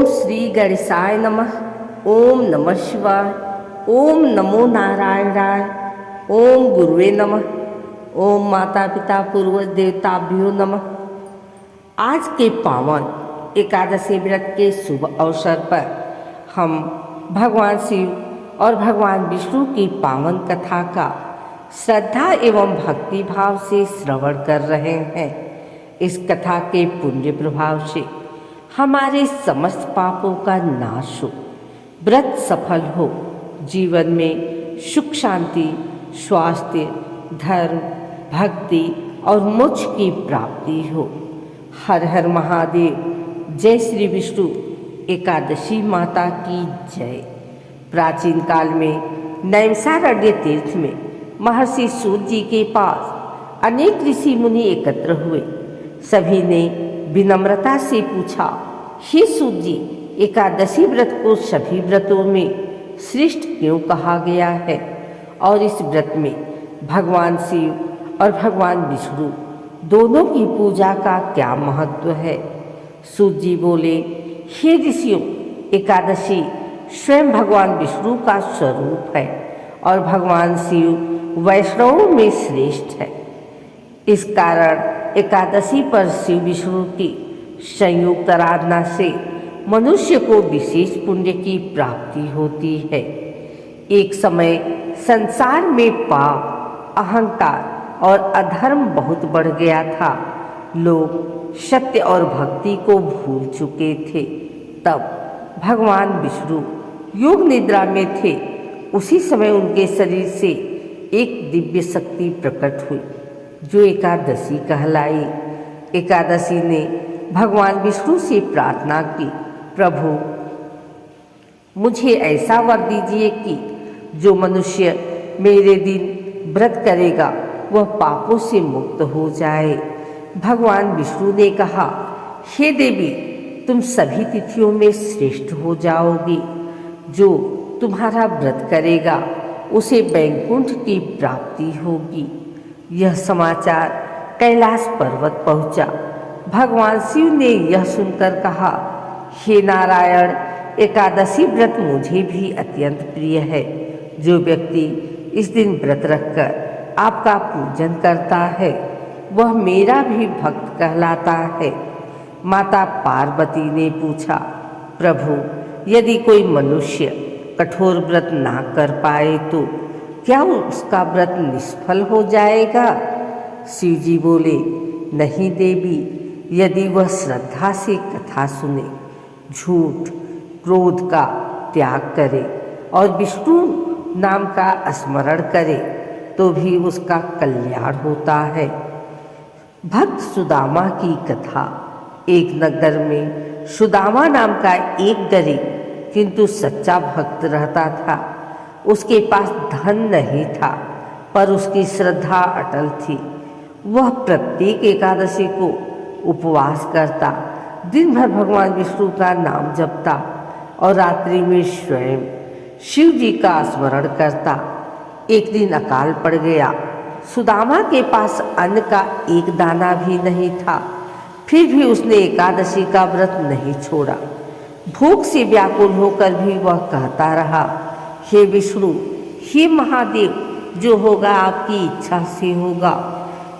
श्री गणेशाय नमः। ओम नमः शिवाय। ओम नमो नारायणाय। ओम गुरुवे नमः। ओम माता पिता पूर्वज देवताभ्यो नमः। आज के पावन एकादशी व्रत के शुभ अवसर पर हम भगवान शिव और भगवान विष्णु की पावन कथा का श्रद्धा एवं भक्ति भाव से श्रवण कर रहे हैं। इस कथा के पुण्य प्रभाव से हमारे समस्त पापों का नाश हो, व्रत सफल हो, जीवन में सुख शांति, स्वास्थ्य, धर्म, भक्ति और मोक्ष की प्राप्ति हो। हर हर महादेव। जय श्री विष्णु एकादशी माता की जय। प्राचीन काल में नैमिषारण्य तीर्थ में महर्षि सूत जी के पास अनेक ऋषि मुनि एकत्र हुए। सभी ने विनम्रता से पूछा, हे सूत जी, एकादशी व्रत को सभी व्रतों में श्रेष्ठ क्यों कहा गया है और इस व्रत में भगवान शिव और भगवान विष्णु दोनों की पूजा का क्या महत्व है। सूत जी बोले, हे ऋषियों, एकादशी स्वयं भगवान विष्णु का स्वरूप है और भगवान शिव वैष्णवों में श्रेष्ठ है। इस कारण एकादशी पर शिव विष्णु की संयुक्त आराधना से मनुष्य को विशेष पुण्य की प्राप्ति होती है। एक समय संसार में पाप, अहंकार और अधर्म बहुत बढ़ गया था। लोग सत्य और भक्ति को भूल चुके थे। तब भगवान विष्णु योग निद्रा में थे। उसी समय उनके शरीर से एक दिव्य शक्ति प्रकट हुई जो एकादशी कहलाई। एकादशी ने भगवान विष्णु से प्रार्थना की, प्रभु मुझे ऐसा वर दीजिए कि जो मनुष्य मेरे दिन व्रत करेगा वह पापों से मुक्त हो जाए। भगवान विष्णु ने कहा, हे देवी, तुम सभी तिथियों में श्रेष्ठ हो जाओगी। जो तुम्हारा व्रत करेगा उसे वैकुंठ की प्राप्ति होगी। यह समाचार कैलाश पर्वत पहुंचा। भगवान शिव ने यह सुनकर कहा, हे नारायण, एकादशी व्रत मुझे भी अत्यंत प्रिय है। जो व्यक्ति इस दिन व्रत रखकर आपका पूजन करता है वह मेरा भी भक्त कहलाता है। माता पार्वती ने पूछा, प्रभु, यदि कोई मनुष्य कठोर व्रत ना कर पाए तो क्या उसका व्रत निष्फल हो जाएगा? शिव जी बोले, नहीं देवी, यदि वह श्रद्धा से कथा सुने, झूठ क्रोध का त्याग करे और विष्णु नाम का स्मरण करे तो भी उसका कल्याण होता है। भक्त सुदामा की कथा। एक नगर में सुदामा नाम का एक गरीब किंतु सच्चा भक्त रहता था। उसके पास धन नहीं था पर उसकी श्रद्धा अटल थी। वह प्रत्येक एकादशी को उपवास करता, दिन भर भगवान विष्णु का नाम जपता और रात्रि में स्वयं शिव जी का स्मरण करता। एक दिन अकाल पड़ गया। सुदामा के पास अन्न का एक दाना भी नहीं था, फिर भी उसने एकादशी का व्रत नहीं छोड़ा। भूख से व्याकुल होकर भी वह कहता रहा, हे विष्णु, हे महादेव, जो होगा आपकी इच्छा से होगा।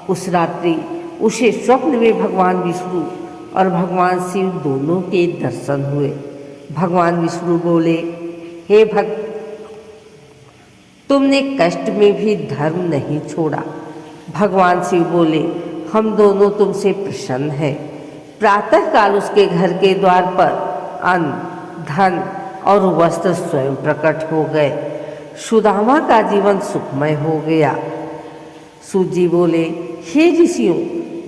उस रात्रि उसे स्वप्न में भगवान विष्णु और भगवान शिव दोनों के दर्शन हुए। भगवान विष्णु बोले, हे भक्त, तुमने कष्ट में भी धर्म नहीं छोड़ा। भगवान शिव बोले, हम दोनों तुमसे प्रसन्न हैं। प्रातःकाल उसके घर के द्वार पर अन्न, धन और वस्त्र स्वयं प्रकट हो गए। सुदामा का जीवन सुखमय हो गया। सूत जी बोले, हे ऋषियों,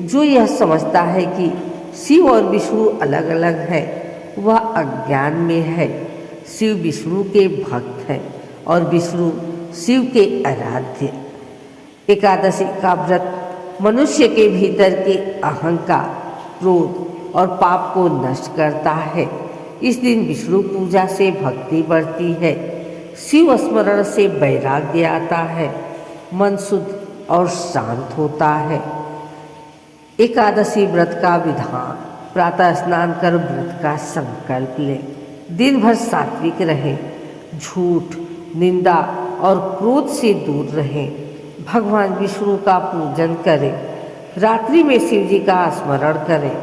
जो यह समझता है कि शिव और विष्णु अलग अलग हैं वह अज्ञान में है। शिव विष्णु के भक्त हैं और विष्णु शिव के आराध्य। एकादशी का व्रत मनुष्य के भीतर के अहंकार, क्रोध और पाप को नष्ट करता है। इस दिन विष्णु पूजा से भक्ति बढ़ती है, शिव स्मरण से वैराग्य आता है, मन शुद्ध और शांत होता है। एकादशी व्रत का विधान। प्रातः स्नान कर व्रत का संकल्प लें। दिन भर सात्विक रहें, झूठ, निंदा और क्रोध से दूर रहें। भगवान विष्णु का पूजन करें। रात्रि में शिव जी का स्मरण करें।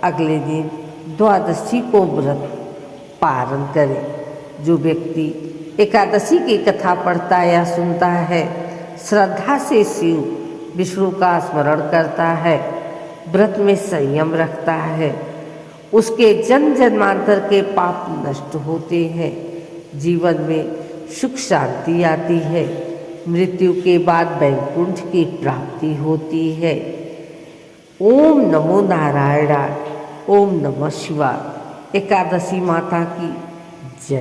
अगले दिन द्वादशी को व्रत पारण करें। जो व्यक्ति एकादशी की कथा पढ़ता या सुनता है, श्रद्धा से शिव विष्णु का स्मरण करता है, व्रत में संयम रखता है, उसके जन्म जन्मांतर के पाप नष्ट होते हैं, जीवन में सुख शांति आती है, मृत्यु के बाद वैकुंठ की प्राप्ति होती है। ओम नमो नारायणाय। ओम नमः शिवाय। एकादशी माता की